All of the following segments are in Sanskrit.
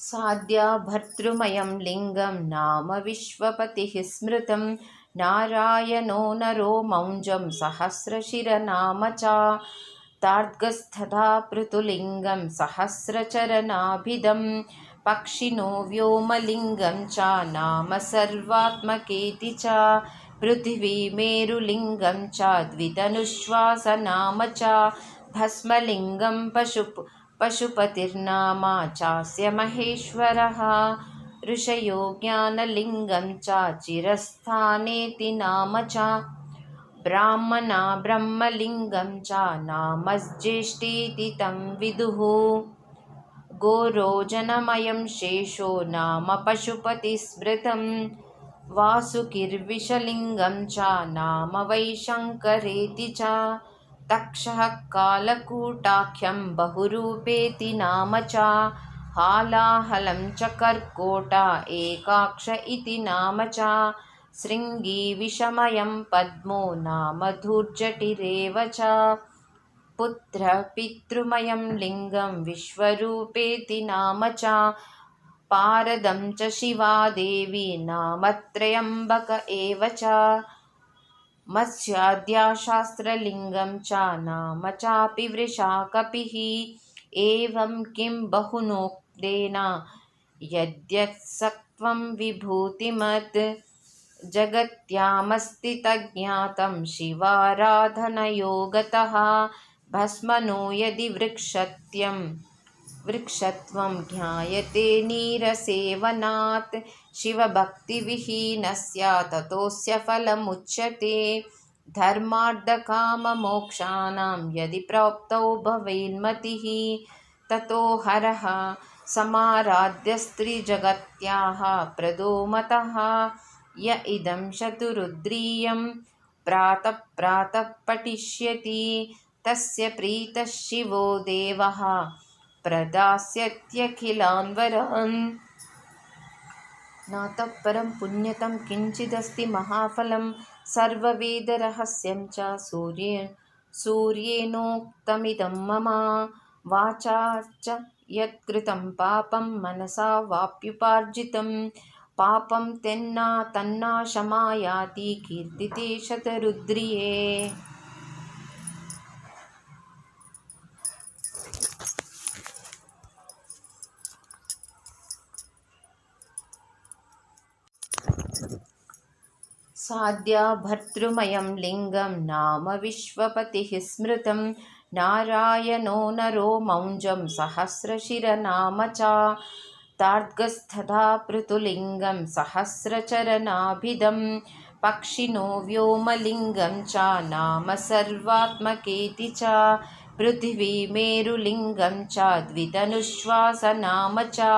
साद्या भर्तृमयं लिङ्गं नाम विश्वपतिः स्मृतं नारायणो नरो मौञ्जं सहस्रशिरनाम च तार्गस्थधा पृथुलिङ्गं सहस्रचरनाभिदं पक्षिणो व्योमलिङ्गं च नाम सर्वात्मकेति च पृथिवी मेरुलिङ्गं च द्वितनुश्वासनाम च भस्मलिङ्गं पशुपतिर्नामा चास्य महेश्वरः ऋषयो ज्ञानलिङ्गं च चिरस्थानेति नाम च ब्राह्मणा ब्रह्मलिङ्गं च नामज्येष्ठेति तं विदुः गोरोजनमयं शेषो नाम पशुपतिस्मृतं वासुकिर्विषलिङ्गं च नाम वैशङ्करेति च तक्षः कालकूटाख्यं बहुरूपेति नाम च हालाहलं च कर्कोट एकाक्ष इति नाम च शृङ्गी विषमयं पद्मो नाम धूर्जटिरेव च पुत्रः पितृमयं लिङ्गं विश्वरूपेति नाम च पारदं च शिवा देवी नाम त्र्यम्बक एव च मत्स्याद्याशास्त्रलिङ्गं च नाम चापि वृषा कपिः एवं किं बहुनोक्तेन यद्यत्सत्त्वं विभूतिमत् जगत्यामस्ति तज्ज्ञातं शिवाराधनयोगतः भस्मनो यदि वृक्षत्वं ज्ञायते नीरसेवनात् शिवभक्तिविहीनस्य ततोऽस्य फलमुच्यते धर्मार्थकाममोक्षाणां यदि प्राप्तौ भवेन्मतिः ततो हरः समाराध्यस्त्रिजगत्याः प्रदोमतः य इदं चतुरुद्रीयं प्रातः प्रातः पठिष्यति तस्य प्रीतः शिवो देवः प्रदास्यत्यखिलान् वरान् नातः परं पुण्यतं किञ्चिदस्ति महाफलं सर्ववेदरहस्यं च सूर्येणोक्तमिदं मम वाचा च यत्कृतं पापं मनसा वाप्युपार्जितं पापं तन्नाशमायाति कीर्तिते शतरुद्रिये। साद्या भर्तृमयं लिङ्गं नाम विश्वपतिः स्मृतं नारायणो नरो मौञ्जं सहस्रशिरनाम च तार्गस्थधा पृथुलिङ्गं सहस्रचरनाभिदं पक्षिणो व्योमलिङ्गं च नाम सर्वात्मकेति च पृथिवी मेरुलिङ्गं च द्वितनुश्वासनाम च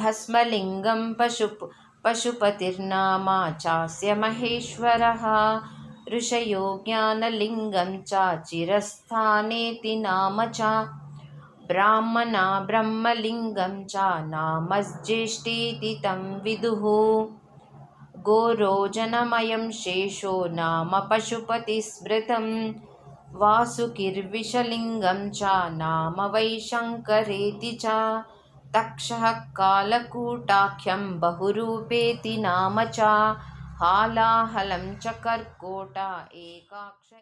भस्मलिङ्गं पशुपतिर्नामा चास्य महेश्वरः ऋषयो ज्ञानलिङ्गं च चिरस्थानेति नाम च ब्राह्मणा ब्रह्मलिङ्गं च नामज्येष्ठेति तं विदुः गोरोजनमयं शेषो नाम पशुपतिस्मृतं वासुकिर्विषलिङ्गं च नाम वैशङ्करेति च तक्षः कालकूटाख्यं बहुरूपेति नाम च हालाहलं च कर्कोट एकाक्ष